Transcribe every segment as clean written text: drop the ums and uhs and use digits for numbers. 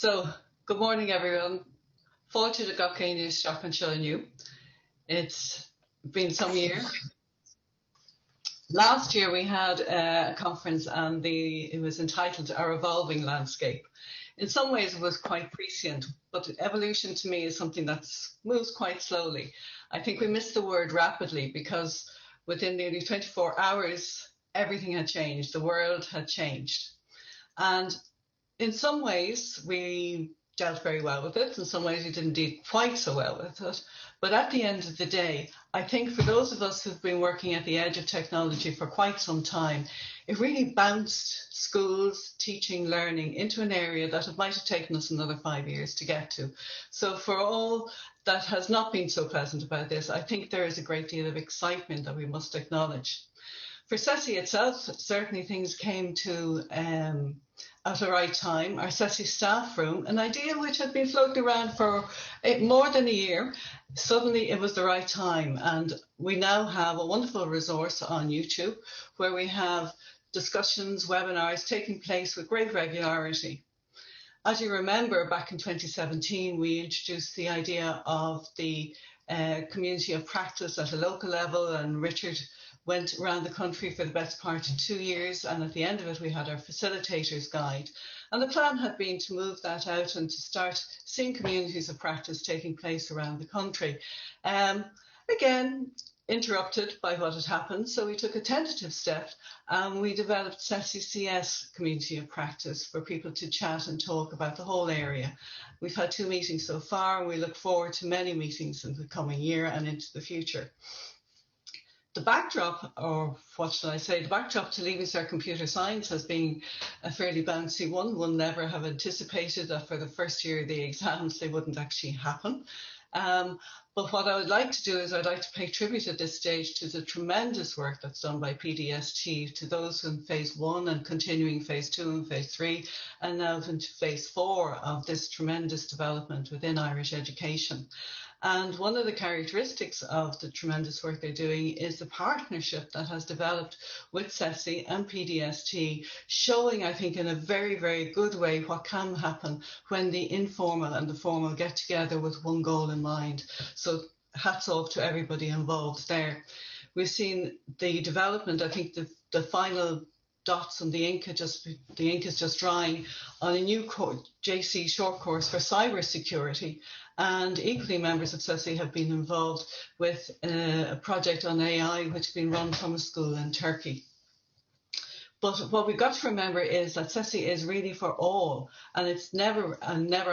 So, good morning, everyone. Fáilte a gach céine Seach an seo inniu. It's been some years. Last year we had a conference and it was entitled Our Evolving Landscape. In some ways it was quite prescient, but evolution to me is something that moves quite slowly. I think we missed the word rapidly because within nearly 24 hours, everything had changed. The world had changed. And in some ways, we dealt very well with it. In some ways, we didn't deal quite so well with it. But at the end of the day, I think for those of us who've been working at the edge of technology for quite some time, it really bounced schools, teaching, learning into an area that it might have taken us another 5 years to get to. So for all that has not been so pleasant about this, I think there is a great deal of excitement that we must acknowledge. For CESI itself, certainly things came to at the right time. Our CESI staff room, an idea which had been floating around for more than a year, suddenly it was the right time. And we now have a wonderful resource on YouTube where we have discussions, webinars taking place with great regularity. As you remember, back in 2017, we introduced the idea of the community of practice at a local level, and Richard went around the country for the best part of 2 years, and at the end of it we had our facilitators guide, and the plan had been to move that out and to start seeing communities of practice taking place around the country. Again, interrupted by what had happened, so we took a tentative step and we developed CESI CS community of practice for people to chat and talk about the whole area. We've had 2 meetings so far, and we look forward to many meetings in the coming year and into the future. The backdrop, or what should I say, the backdrop to Leaving Cert Computer Science has been a fairly bouncy one. One never have anticipated that for the first year of the exams they wouldn't actually happen. But what I would like to do is I'd like to pay tribute at this stage to the tremendous work that's done by PDST, to those in phase 1 and continuing phase 2 and phase 3, and now into phase 4 of this tremendous development within Irish education. And one of the characteristics of the tremendous work they're doing is the partnership that has developed with CESI and PDST, showing, I think, in a very, very good way what can happen when the informal and the formal get together with one goal in mind. So hats off to everybody involved there. We've seen the development, I think the final dots on the ink is just drying on a new JC short course for cyber security, and equally members of CESI have been involved with a project on AI which has been run from a school in Turkey. But what we've got to remember is that CESI is really for all, and it's never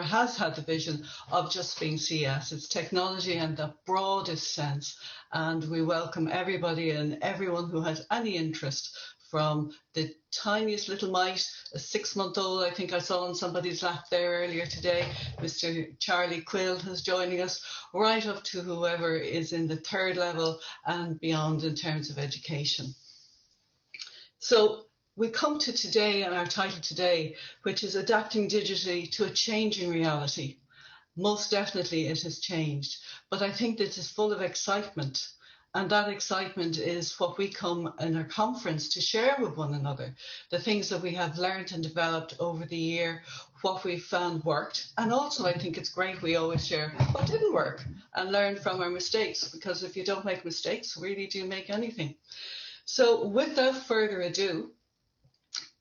has had the vision of just being CS. It's technology in the broadest sense, and we welcome everybody and everyone who has any interest, from the tiniest little mite, a 6-month-old, I think I saw on somebody's lap there earlier today, Mr. Charlie Quill is joining us, right up to whoever is in the 3rd level and beyond in terms of education. So we come to today and our title today, which is Adapting Digitally to a Changing Reality. Most definitely it has changed, but I think that it's full of excitement. And that excitement is what we come in our conference to share with one another, the things that we have learned and developed over the year, what we found worked. And also I think it's great we always share what didn't work and learn from our mistakes, because if you don't make mistakes, really do you make anything. So without further ado,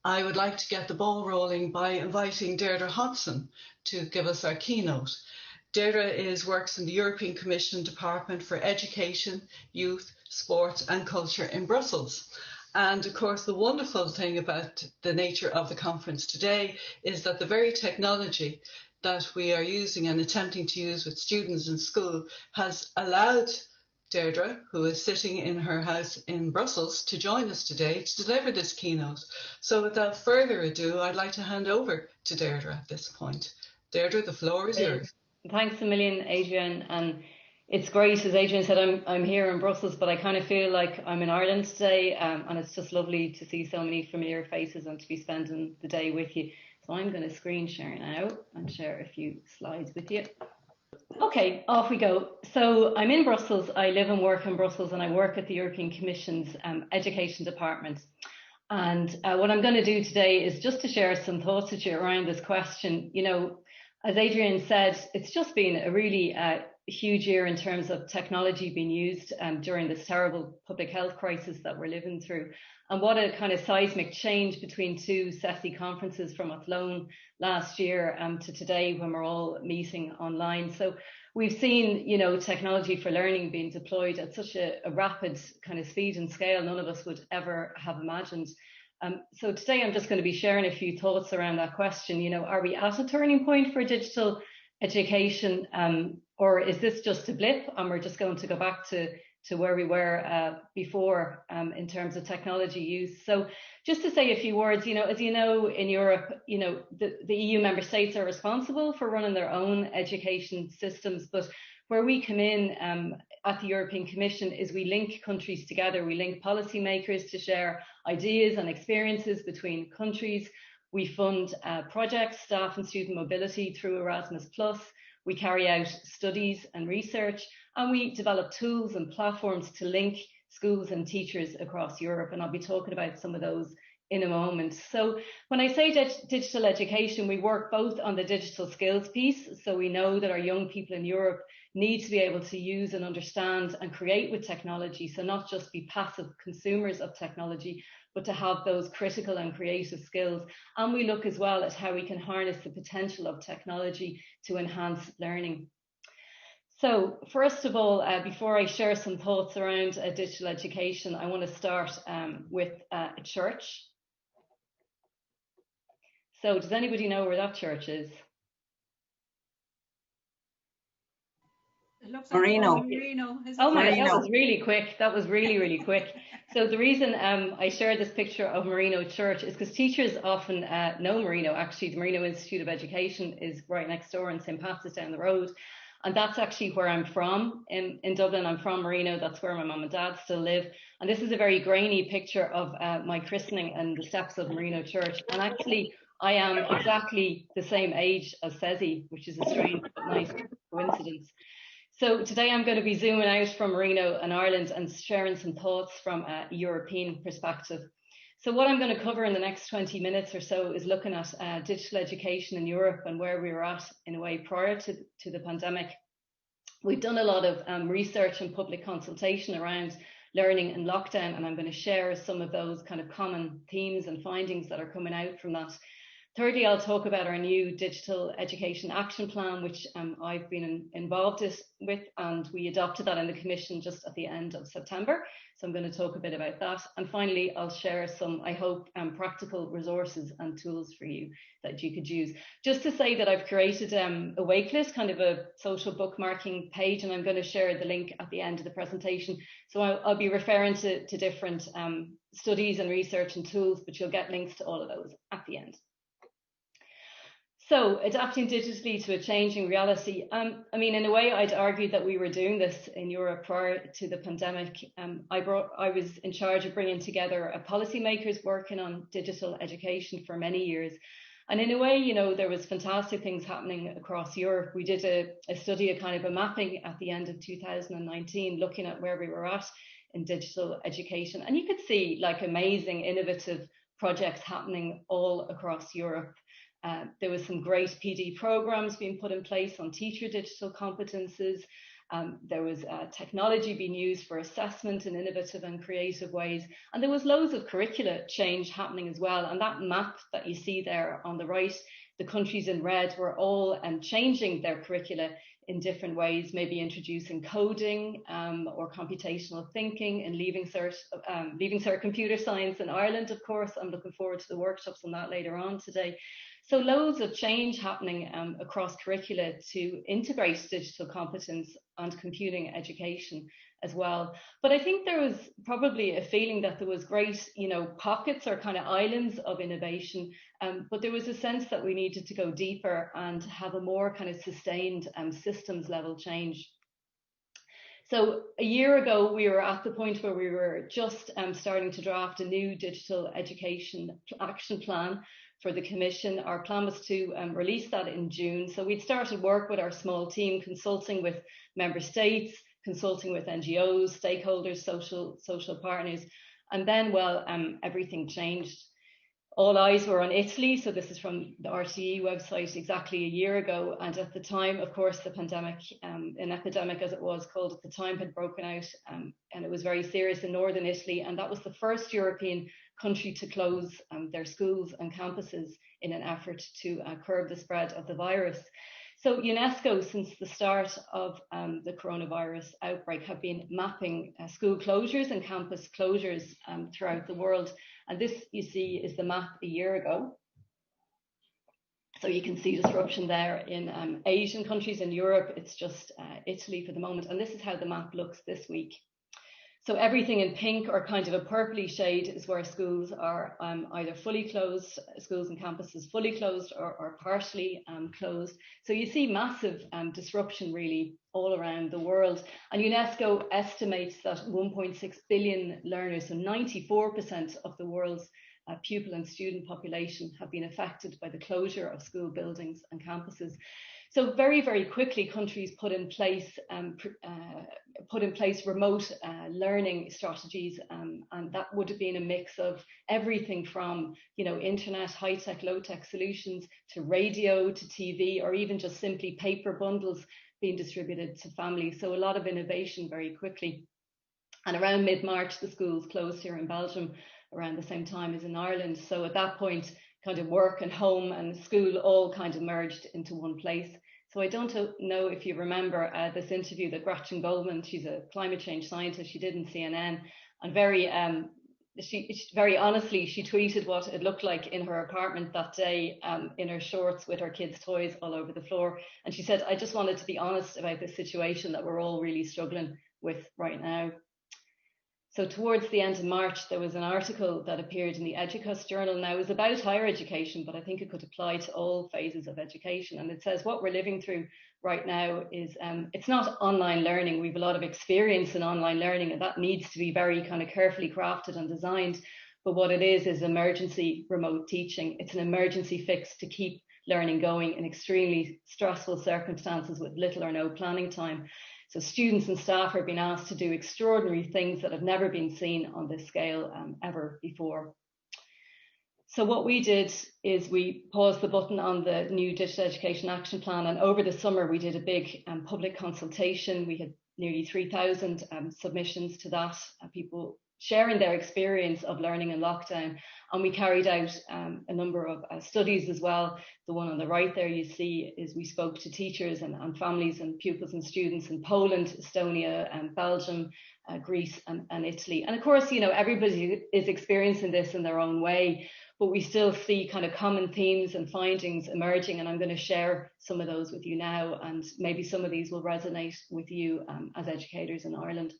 I would like to get the ball rolling by inviting Deirdre Hodson to give us our keynote. Deirdre works in the European Commission Department for Education, Youth, Sports and Culture in Brussels. And of course, the wonderful thing about the nature of the conference today is that the very technology that we are using and attempting to use with students in school has allowed Deirdre, who is sitting in her house in Brussels, to join us today to deliver this keynote. So without further ado, I'd like to hand over to Deirdre at this point. Deirdre, the floor is yours. Thanks a million, Adrian, and it's great, as Adrian said, I'm here in Brussels, but I kind of feel like I'm in Ireland today, and it's just lovely to see so many familiar faces and to be spending the day with you. So I'm going to screen share now and share a few slides with you. Okay, off we go. So I'm in Brussels, I live and work in Brussels, and I work at the European Commission's Education Department. And what I'm going to do today is just to share some thoughts with you around this question. You know, as Adrian said, it's just been a really huge year in terms of technology being used during this terrible public health crisis that we're living through. And what a kind of seismic change between two CESI conferences from Athlone last year to today when we're all meeting online. So we've seen, you know, technology for learning being deployed at such a rapid kind of speed and scale none of us would ever have imagined. So today I'm just going to be sharing a few thoughts around that question. You know, are we at a turning point for digital education, or is this just a blip and we're just going to go back to where we were before in terms of technology use? So just to say a few words, you know, as you know, in Europe, you know, the EU member states are responsible for running their own education systems, but where we come in at the European Commission is we link countries together. We link policymakers to share ideas and experiences between countries. We fund projects, staff and student mobility through Erasmus+. We carry out studies and research, and we develop tools and platforms to link schools and teachers across Europe. And I'll be talking about some of those in a moment. So when I say digital education, we work both on the digital skills piece. So we know that our young people in Europe need to be able to use and understand and create with technology. So not just be passive consumers of technology, but to have those critical and creative skills. And we look as well at how we can harness the potential of technology to enhance learning. So first of all, before I share some thoughts around digital education, I want to start with a church. So does anybody know where that church is? It looks like Marino. Oh my, that was really quick. That was really, really quick. So the reason I shared this picture of Marino Church is because teachers often know Marino. Actually, the Marino Institute of Education is right next door and St. Pat's is down the road. And that's actually where I'm from in Dublin. I'm from Marino. That's where my mum and dad still live. And this is a very grainy picture of my christening and the steps of Marino Church. And actually, I am exactly the same age as CESI, which is a strange but nice coincidence. So today I'm going to be zooming out from Marino and Ireland and sharing some thoughts from a European perspective. So what I'm going to cover in the next 20 minutes or so is looking at digital education in Europe and where we were at in a way prior to the pandemic. We've done a lot of research and public consultation around learning in lockdown, and I'm going to share some of those kind of common themes and findings that are coming out from that. Thirdly, I'll talk about our new Digital Education Action Plan, which I've been involved with, and we adopted that in the Commission just at the end of September. So I'm going to talk a bit about that. And finally, I'll share some, I hope, practical resources and tools for you that you could use. Just to say that I've created a waitlist, kind of a social bookmarking page, and I'm going to share the link at the end of the presentation. So I'll be referring to different studies and research and tools, but you'll get links to all of those at the end. So adapting digitally to a changing reality. I mean, in a way, I'd argue that we were doing this in Europe prior to the pandemic. I was in charge of bringing together policymakers working on digital education for many years. And in a way, you know, there was fantastic things happening across Europe. We did a study, a kind of a mapping at the end of 2019, looking at where we were at in digital education. And you could see like amazing, innovative projects happening all across Europe. There was some great PD programs being put in place on teacher digital competences. There was technology being used for assessment in innovative and creative ways. And there was loads of curricula change happening as well. And that map that you see there on the right, the countries in red were all changing their curricula in different ways, maybe introducing coding or computational thinking and leaving cert computer science in Ireland, of course. I'm looking forward to the workshops on that later on today. So loads of change happening across curricula to integrate digital competence and computing education as well. But I think there was probably a feeling that there was great, you know, pockets or kind of islands of innovation, but there was a sense that we needed to go deeper and have a more kind of sustained systems level change. So a year ago, we were at the point where we were just starting to draft a new digital education action plan for the Commission. Our plan was to release that in June. So we'd started work with our small team, consulting with member states, consulting with NGOs, stakeholders, social partners. And then, well, everything changed. All eyes were on Italy. So this is from the RTE website exactly a year ago. And at the time, of course, the pandemic, an epidemic as it was called at the time, had broken out. And it was very serious in northern Italy. And that was the first European country to close their schools and campuses in an effort to curb the spread of the virus. So UNESCO, since the start of the coronavirus outbreak, have been mapping school closures and campus closures throughout the world. And this, you see, is the map a year ago. So you can see disruption there in Asian countries. In Europe, it's just Italy for the moment. And this is how the map looks this week. So everything in pink or kind of a purpley shade is where schools are either fully closed, schools and campuses fully closed or partially closed. So you see massive disruption really all around the world. And UNESCO estimates that 1.6 billion learners, so 94% of the world's pupil and student population have been affected by the closure of school buildings and campuses. So very, very quickly, countries put in place remote learning strategies, and that would have been a mix of everything from, internet, high-tech, low-tech solutions to radio, to TV, or even just simply paper bundles being distributed to families. So a lot of innovation very quickly. And around mid-March, the schools closed here in Belgium around the same time as in Ireland. So at that point, kind of work and home and school all kind of merged into one place. So I don't know if you remember this interview that Gretchen Goldman, she's a climate change scientist, she did in CNN, and very honestly, she tweeted what it looked like in her apartment that day in her shorts with her kids' toys all over the floor. And she said, I just wanted to be honest about this situation that we're all really struggling with right now. So towards the end of March, there was an article that appeared in the Educus journal. Now, it was about higher education, but I think it could apply to all phases of education. And it says what we're living through right now is, it's not online learning. We have a lot of experience in online learning, and that needs to be very kind of carefully crafted and designed. But what it is emergency remote teaching. It's an emergency fix to keep learning going in extremely stressful circumstances with little or no planning time. So students and staff are being asked to do extraordinary things that have never been seen on this scale ever before. So what we did is we paused the button on the new Digital Education Action Plan, and over the summer we did a big public consultation. We had nearly 3,000 submissions to that, people sharing their experience of learning in lockdown. And we carried out a number of studies as well. The one on the right there you see is we spoke to teachers and families and pupils and students in Poland, Estonia, and Belgium, Greece and Italy. And of course, everybody is experiencing this in their own way, but we still see kind of common themes and findings emerging. And I'm going to share some of those with you now, and maybe some of these will resonate with you as educators in Ireland.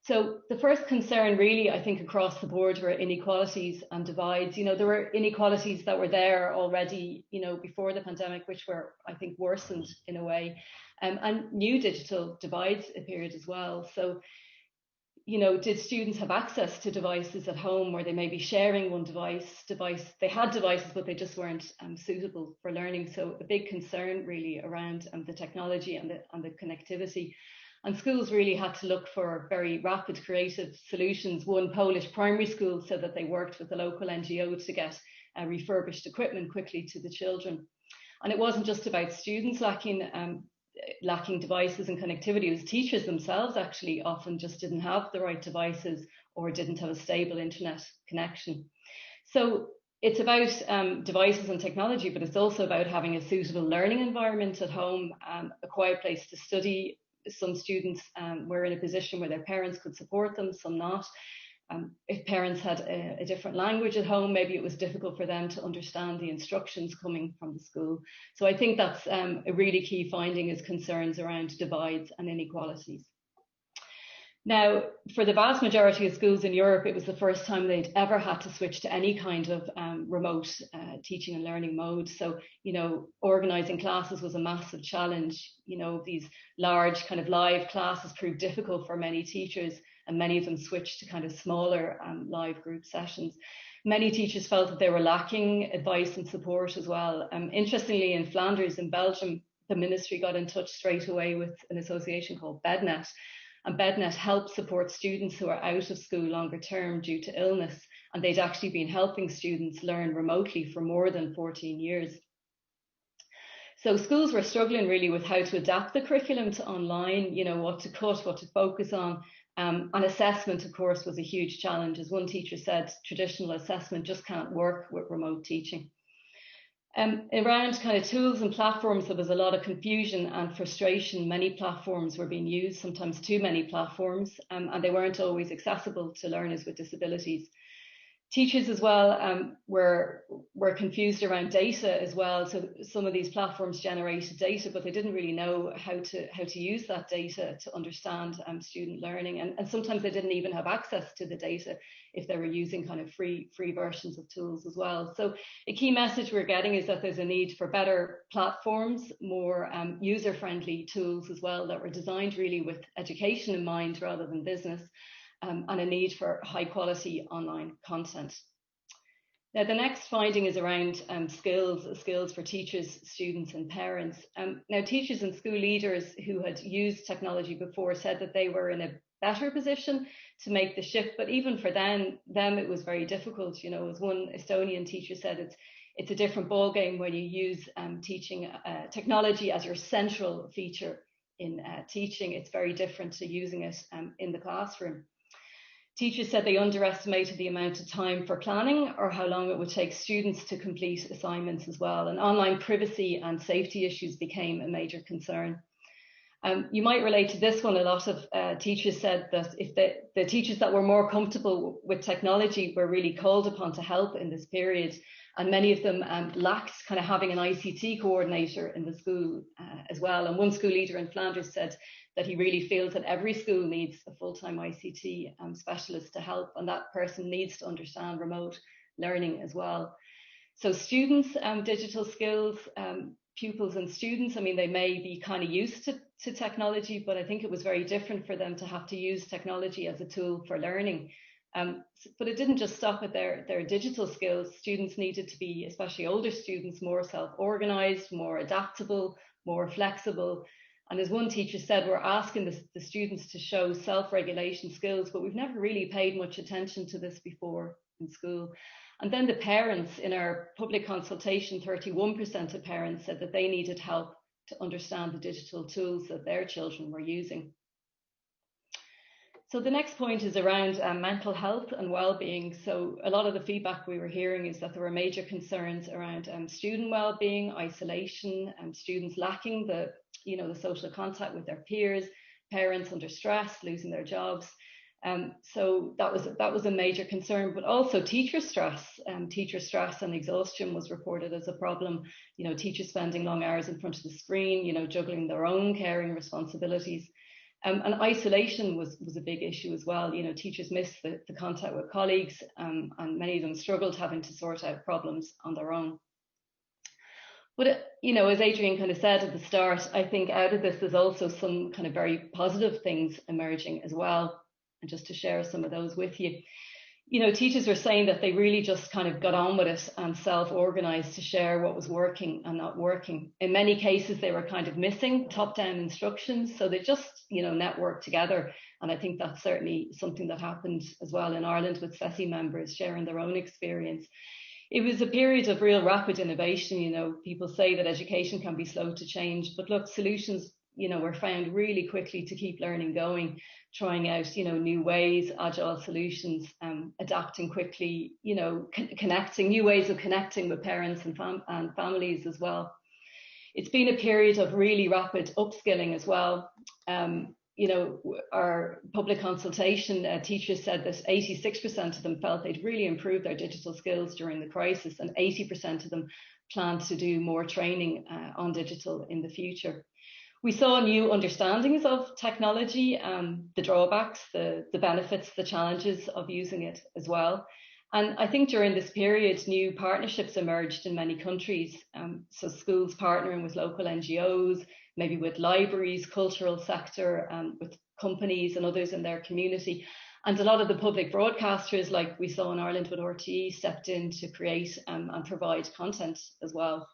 So the first concern really, I think, across the board were inequalities and divides. There were inequalities that were there already, before the pandemic, which were, I think, worsened in a way. And new digital divides appeared as well. So, did students have access to devices at home, or they may be sharing one device? They had devices, but they just weren't suitable for learning. So a big concern really around the technology and the connectivity. And schools really had to look for very rapid creative solutions. One Polish primary school said that they worked with a local NGO to get refurbished equipment quickly to the children. And it wasn't just about students lacking devices and connectivity. It was teachers themselves actually often just didn't have the right devices or didn't have a stable internet connection. So it's about devices and technology, but it's also about having a suitable learning environment at home, a quiet place to study. Some students were in a position where their parents could support them, some not. If parents had a different language at home, maybe it was difficult for them to understand the instructions coming from the school. So I think that's a really key finding, is concerns around divides and inequalities. Now, for the vast majority of schools in Europe, it was the first time they'd ever had to switch to any kind of remote teaching and learning mode. So, organising classes was a massive challenge. These large kind of live classes proved difficult for many teachers, and many of them switched to kind of smaller live group sessions. Many teachers felt that they were lacking advice and support as well. Interestingly, in Flanders, in Belgium, the ministry got in touch straight away with an association called BedNet, And BedNet helped support students who are out of school longer term due to illness, and they'd actually been helping students learn remotely for more than 14 years. So schools were struggling really with how to adapt the curriculum to online, you know, what to cut, what to focus on. And assessment, of course, was a huge challenge. As one teacher said, traditional assessment just can't work with remote teaching. Around kind of tools and platforms, there was a lot of confusion and frustration. Many platforms were being used, sometimes too many platforms, and they weren't always accessible to learners with disabilities. Teachers as well were confused around data as well. So some of these platforms generated data, but they didn't really know how to use that data to understand student learning. And sometimes they didn't even have access to the data if they were using kind of free versions of tools as well. So a key message we're getting is that there's a need for better platforms, more user-friendly tools as well that were designed really with education in mind rather than business. And a need for high quality online content. Now, the next finding is around skills for teachers, students and parents. Now, teachers and school leaders who had used technology before said that they were in a better position to make the shift, but even for them it was very difficult. You know, as one Estonian teacher said, it's a different ballgame when you use teaching technology as your central feature in teaching. It's very different to using it in the classroom. Teachers said they underestimated the amount of time for planning or how long it would take students to complete assignments as well. And online privacy and safety issues became a major concern. You might relate to this one. A lot of teachers said that if the teachers that were more comfortable with technology were really called upon to help in this period. And many of them lacked kind of having an ICT coordinator in the school as well. And one school leader in Flanders said that he really feels that every school needs a full-time ICT specialist to help, and that person needs to understand remote learning as well. So students, digital skills, pupils and students, I mean, they may be kind of used to technology, but I think it was very different for them to have to use technology as a tool for learning. But it didn't just stop at their digital skills. Students needed to be, especially older students, more self-organized, more adaptable, more flexible. And as one teacher said, we're asking the students to show self-regulation skills, but we've never really paid much attention to this before in school. And then the parents, in our public consultation, 31% of parents said that they needed help to understand the digital tools that their children were using. So the next point is around mental health and well-being. So a lot of the feedback we were hearing is that there were major concerns around student well-being, isolation, students lacking the social contact with their peers, parents under stress, losing their jobs. So that was a major concern, but also teacher stress and exhaustion was reported as a problem. You know, teachers spending long hours in front of the screen, you know, juggling their own caring responsibilities. And isolation was a big issue as well. You know, teachers missed the contact with colleagues, and many of them struggled having to sort out problems on their own. But, you know, as Adrian kind of said at the start, I think out of this, there's also some kind of very positive things emerging as well. And just to share some of those with you. You know, teachers were saying that they really just kind of got on with it and self-organized to share what was working and not working. In many cases, they were kind of missing top-down instructions. So they just, you know, networked together. And I think that's certainly something that happened as well in Ireland with CESI members sharing their own experience. It was a period of real rapid innovation. You know, people say that education can be slow to change, but look, solutions, you know, were found really quickly to keep learning going, trying out, you know, new ways, agile solutions, adapting quickly, you know, connecting, new ways of connecting with parents and families as well. It's been a period of really rapid upskilling as well. You know, our public consultation, teachers said that 86% of them felt they'd really improved their digital skills during the crisis, and 80% of them planned to do more training on digital in the future. We saw new understandings of technology, the drawbacks, the benefits, the challenges of using it as well. And I think during this period, new partnerships emerged in many countries. So schools partnering with local NGOs, maybe with libraries, cultural sector, with companies and others in their community. And a lot of the public broadcasters, like we saw in Ireland with RTE, stepped in to create and provide content as well.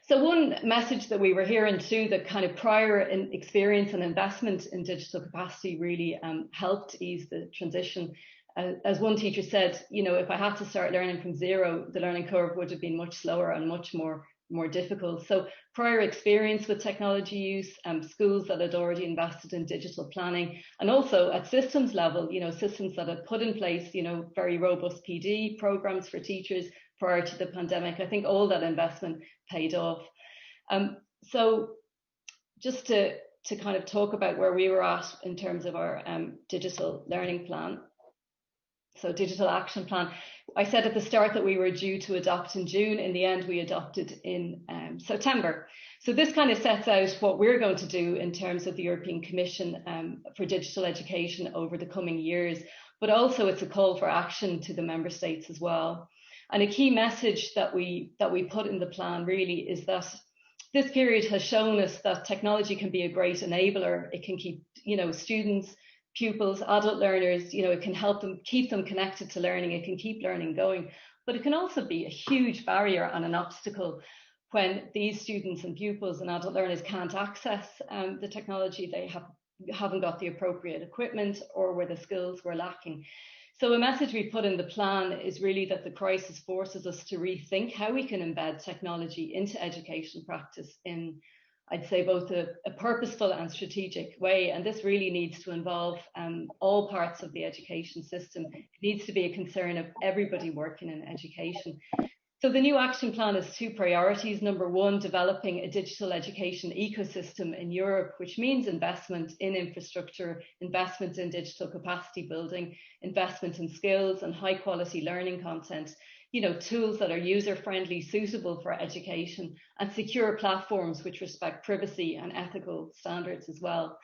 So one message that we were hearing too, that kind of prior experience and investment in digital capacity really helped ease the transition. As one teacher said, you know, if I had to start learning from zero, the learning curve would have been much slower and much more difficult. So prior experience with technology use, schools that had already invested in digital planning, and also at systems level, you know, systems that had put in place, you know, very robust PD programs for teachers prior to the pandemic. I think all that investment paid off. So just to kind of talk about where we were at in terms of our digital learning plan. So digital action plan. I said at the start that we were due to adopt in June. In the end, we adopted in September. So this kind of sets out what we're going to do in terms of the European Commission for digital education over the coming years. But also it's a call for action to the member states as well. And a key message that we put in the plan really is that this period has shown us that technology can be a great enabler. It can keep, you know, students, pupils, adult learners, you know, it can help them, keep them connected to learning. It can keep learning going, but it can also be a huge barrier and an obstacle when these students and pupils and adult learners can't access the technology. They haven't got the appropriate equipment, or where the skills were lacking. So a message we put in the plan is really that the crisis forces us to rethink how we can embed technology into education practice in, I'd say, both a purposeful and strategic way. And this really needs to involve all parts of the education system. It needs to be a concern of everybody working in education. So the new action plan has two priorities. Number one, developing a digital education ecosystem in Europe, which means investment in infrastructure, investment in digital capacity building, investment in skills and high quality learning content, you know, tools that are user-friendly, suitable for education, and secure platforms which respect privacy and ethical standards as well.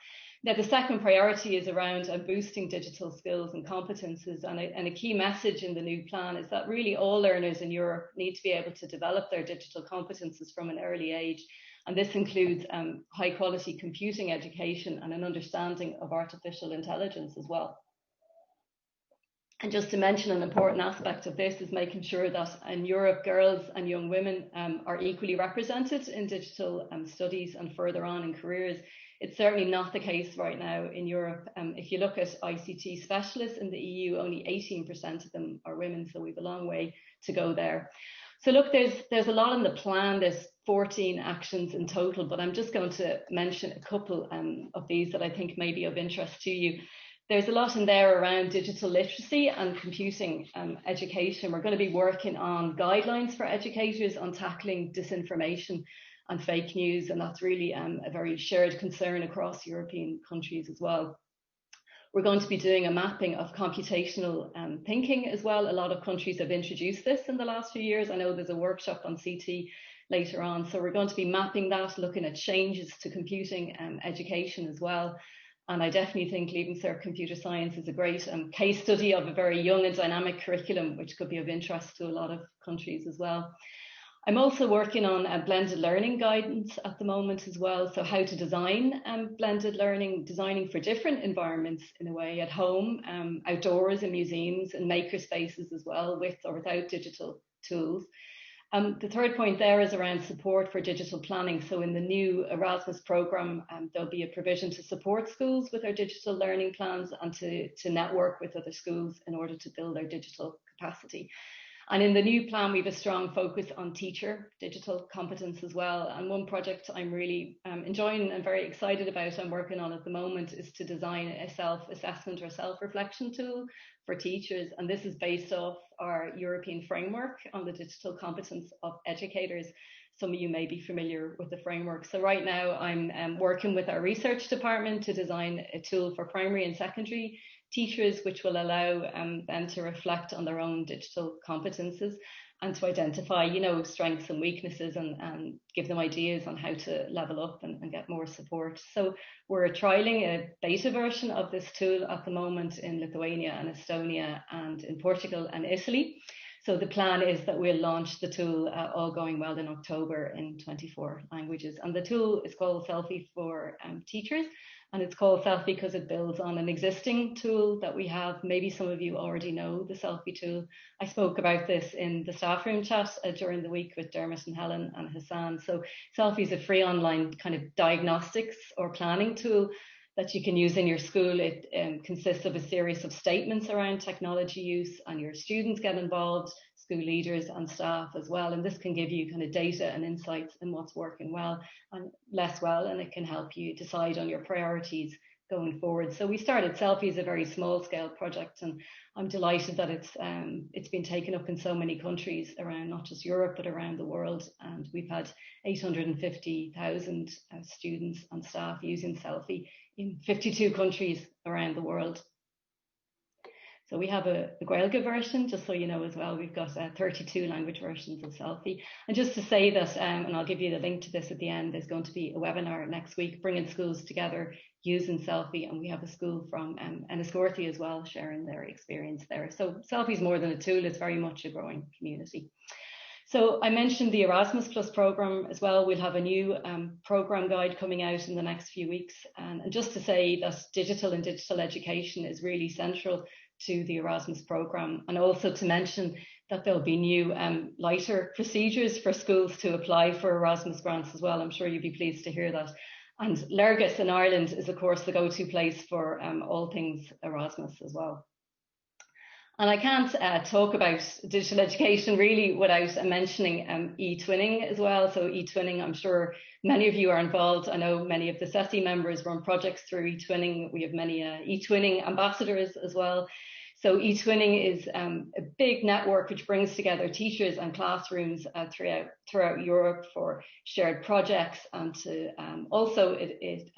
Now, the second priority is around boosting digital skills and competences. And a key message in the new plan is that really all learners in Europe need to be able to develop their digital competences from an early age. And this includes high-quality computing education and an understanding of artificial intelligence as well. And just to mention, an important aspect of this is making sure that in Europe, girls and young women are equally represented in digital studies and further on in careers. It's certainly not the case right now in Europe. If you look at ICT specialists in the EU, only 18% of them are women, so we have a long way to go there. So look, there's a lot in the plan. There's 14 actions in total, but I'm just going to mention a couple of these that I think may be of interest to you. There's a lot in there around digital literacy and computing education. We're going to be working on guidelines for educators on tackling disinformation and fake news, and that's really a very shared concern across European countries as well. We're going to be doing a mapping of computational thinking as well. A lot of countries have introduced this in the last few years. I know there's a workshop on CT later on, so we're going to be mapping that, looking at changes to computing education as well. And I definitely think Leaving Cert Computer Science is a great case study of a very young and dynamic curriculum, which could be of interest to a lot of countries as well. I'm also working on a blended learning guidance at the moment as well. So how to design blended learning, designing for different environments in a way, at home, outdoors, in museums and maker spaces as well, with or without digital tools. The third point there is around support for digital planning. So in the new Erasmus programme, there'll be a provision to support schools with their digital learning plans and to network with other schools in order to build their digital capacity. And in the new plan, we have a strong focus on teacher digital competence as well. And one project I'm really enjoying and very excited about, I'm working on at the moment, is to design a self-assessment or self-reflection tool for teachers. And this is based off our European framework on the digital competence of educators. Some of you may be familiar with the framework. So right now I'm working with our research department to design a tool for primary and secondary teachers, which will allow them to reflect on their own digital competences and to identify, you know, strengths and weaknesses and give them ideas on how to level up and get more support. So we're trialing a beta version of this tool at the moment in Lithuania and Estonia and in Portugal and Italy. So the plan is that we'll launch the tool, all going well, in October in 24 languages. And the tool is called Selfie for Teachers. and it's called Selfie because it builds on an existing tool that we have. Maybe some of you already know the Selfie tool. I spoke about this in the staff room chat during the week with Dermot and Helen and Hassan. So Selfie is a free online kind of diagnostics or planning tool that you can use in your school. It consists of a series of statements around technology use, and your students get involved, school leaders and staff as well. And this can give you kind of data and insights in what's working well and less well, and it can help you decide on your priorities going forward. So we started Selfie as a very small scale project, and I'm delighted that it's been taken up in so many countries around not just Europe but around the world, and we've had 850,000 students and staff using Selfie in 52 countries around the world. So we have a Gaeilge version, just so you know as well. We've got 32 language versions of Selfie. And just to say that, and I'll give you the link to this at the end, there's going to be a webinar next week bringing schools together using Selfie, and we have a school from Enniscorthy as well sharing their experience there. So Selfie is more than a tool, it's very much a growing community. So I mentioned the Erasmus Plus programme as well. We'll have a new programme guide coming out in the next few weeks. And just to say that digital and digital education is really central to the Erasmus programme, and also to mention that there'll be new lighter procedures for schools to apply for Erasmus grants as well. I'm sure you'll be pleased to hear that. And Lergus in Ireland is of course the go-to place for all things Erasmus as well. And I can't talk about digital education really without mentioning e-twinning as well. So e-twinning, I'm sure many of you are involved. I know many of the CESI members run projects through e-twinning. We have many e-twinning ambassadors as well. So e-twinning is a big network which brings together teachers and classrooms throughout Europe for shared projects, and to also it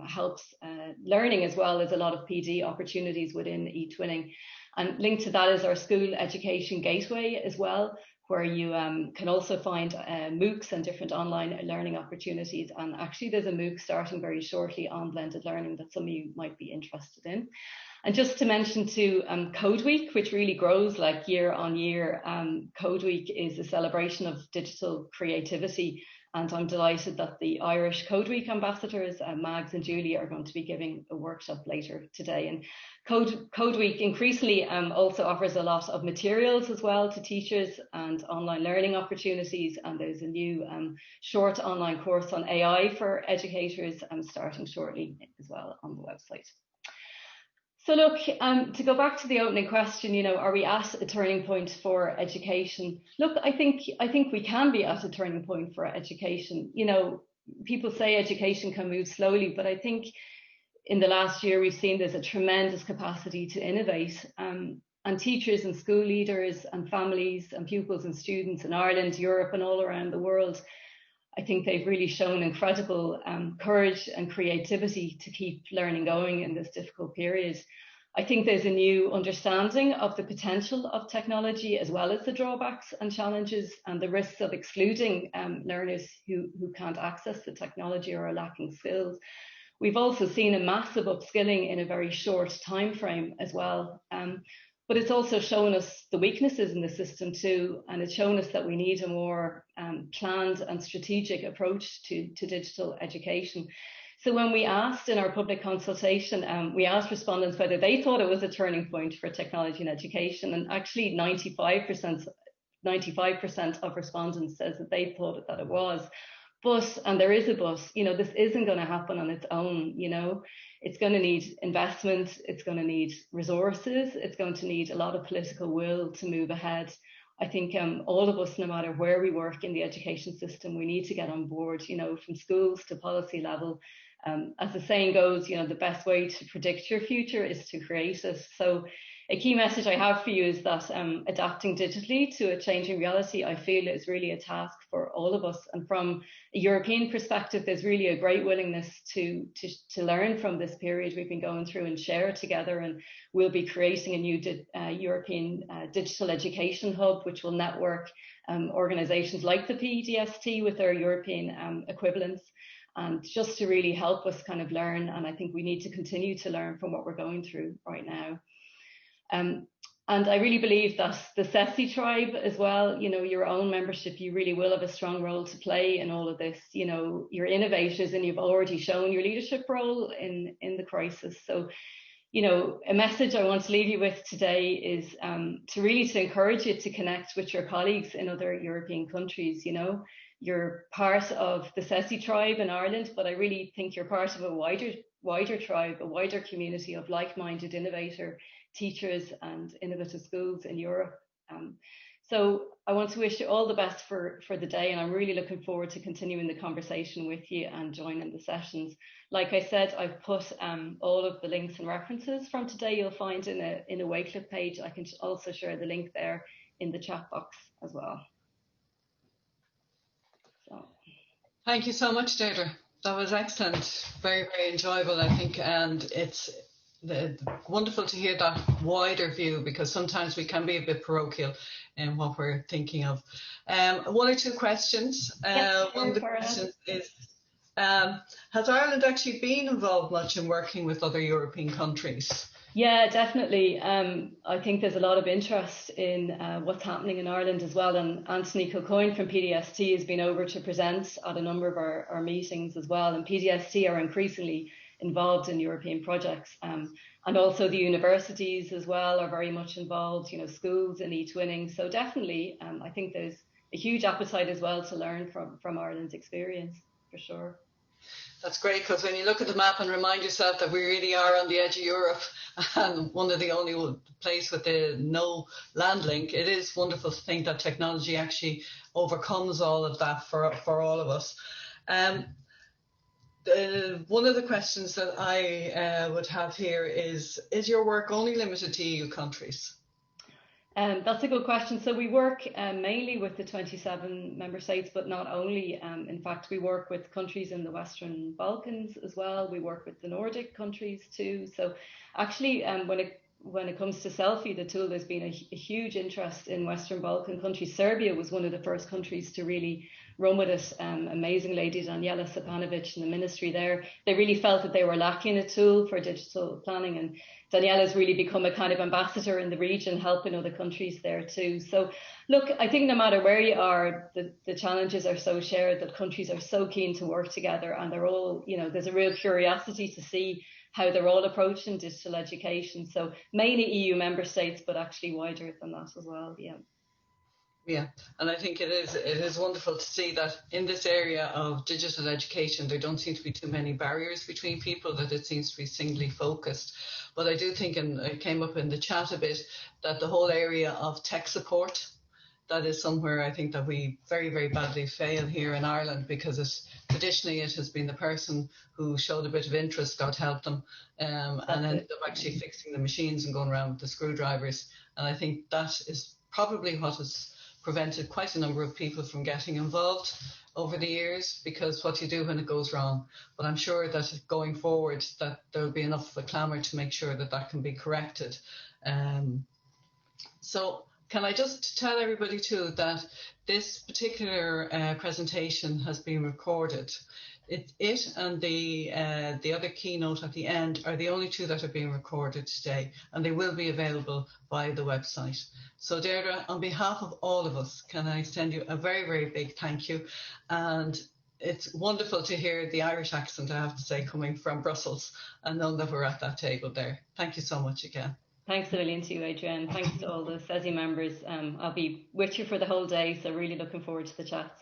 helps learning as well. There's a lot of PD opportunities within e-twinning. And linked to that is our School Education Gateway as well, where you can also find MOOCs and different online learning opportunities. And actually there's a MOOC starting very shortly on blended learning that some of you might be interested in. And just to mention too, Code Week, which really grows like year on year. Code Week is a celebration of digital creativity. And I'm delighted that the Irish Code Week ambassadors, Mags and Julie, are going to be giving a workshop later today. And Code Week increasingly also offers a lot of materials as well to teachers and online learning opportunities. And there's a new short online course on AI for educators starting shortly as well on the website. So look, to go back to the opening question, you know, are we at a turning point for education? Look, I think we can be at a turning point for education. You know, people say education can move slowly, but I think in the last year we've seen there's a tremendous capacity to innovate. And teachers and school leaders and families and pupils and students in Ireland, Europe and all around the world, I think they've really shown incredible courage and creativity to keep learning going in this difficult period. I think there's a new understanding of the potential of technology, as well as the drawbacks and challenges and the risks of excluding learners who can't access the technology or are lacking skills. We've also seen a massive upskilling in a very short time frame as well. But it's also shown us the weaknesses in the system too, and it's shown us that we need a more planned and strategic approach to digital education. So when we asked in our public consultation, we asked respondents whether they thought it was a turning point for technology in education, and actually 95% of respondents says that they thought that it was. But, and there is a but, you know, this isn't going to happen on its own, you know. It's going to need investment, it's going to need resources, it's going to need a lot of political will to move ahead. I think all of us, no matter where we work in the education system, we need to get on board, you know, from schools to policy level. As the saying goes, you know, the best way to predict your future is to create it. So a key message I have for you is that adapting digitally to a changing reality, I feel, is really a task for all of us. And from a European perspective, there's really a great willingness to learn from this period we've been going through and share together. And we'll be creating a new European digital education hub, which will network organisations like the PEDST with their European equivalents, and just to really help us kind of learn. And I think we need to continue to learn from what we're going through right now. And And I really believe that the CESI tribe as well, your own membership, you really will have a strong role to play in all of this. You're innovators and you've already shown your leadership role in the crisis. So, a message I want to leave you with today is to encourage you to connect with your colleagues in other European countries. You're part of the CESI tribe in Ireland, but I really think you're part of a wider tribe, a wider community of like-minded innovator teachers and innovative schools in Europe. So I want to wish you all the best for the day, and I'm really looking forward to continuing the conversation with you and joining the sessions. Like I said, I've put all of the links and references from today you'll find in a Wakelet page. I can also share the link there in the chat box as well. So. Thank you so much, Deirdre. That was excellent. Very, very enjoyable, I think, and it's wonderful to hear that wider view, because sometimes we can be a bit parochial in what we're thinking of. One or two questions. One of the questions is, has Ireland actually been involved much in working with other European countries? Yeah, definitely. I think there's a lot of interest in what's happening in Ireland as well. And Anthony Kilcoyne from PDST has been over to present at a number of our meetings as well. And PDST are increasingly involved in European projects. And also the universities as well are very much involved, schools in e-twinning. So definitely, I think there's a huge appetite as well to learn from Ireland's experience, for sure. That's great, because when you look at the map and remind yourself that we really are on the edge of Europe and one of the only place with the no land link, it is wonderful to think that technology actually overcomes all of that for all of us. One of the questions that I would have here is your work only limited to EU countries? That's a good question. So we work mainly with the 27 member states, but not only. In fact, we work with countries in the Western Balkans as well. We work with the Nordic countries too. So actually, when it comes to Selfie, the tool, there's been a huge interest in Western Balkan countries. Serbia was one of the first countries to really run with it. Amazing lady Daniela Sapanovic in the ministry there. They really felt that they were lacking a tool for digital planning, and Daniela's really become a kind of ambassador in the region, helping other countries there too. So look, I think no matter where you are, the challenges are so shared that countries are so keen to work together, and they're all, there's a real curiosity to see how they're all approaching digital education. So mainly EU member states, but actually wider than that as well. Yeah, and I think it is wonderful to see that in this area of digital education, there don't seem to be too many barriers between people, that it seems to be singly focused. But I do think, and it came up in the chat a bit, that the whole area of tech support, that is somewhere I think that we very, very badly fail here in Ireland, because traditionally it has been the person who showed a bit of interest, God help them, and ended up actually fixing the machines and going around with the screwdrivers. And I think that is probably what has prevented quite a number of people from getting involved over the years, because what you do when it goes wrong. But I'm sure that going forward that there will be enough of a clamour to make sure that that can be corrected. So can I just tell everybody too that this particular presentation has been recorded. It and the other keynote at the end are the only two that are being recorded today, and they will be available via the website. So Deirdre, on behalf of all of us, can I send you a very, very big thank you. And it's wonderful to hear the Irish accent, I have to say, coming from Brussels, and know that we're at that table there. Thank you so much again. Thanks a million to you, Adrienne. Thanks to all the CESI members. I'll be with you for the whole day, so really looking forward to the chats.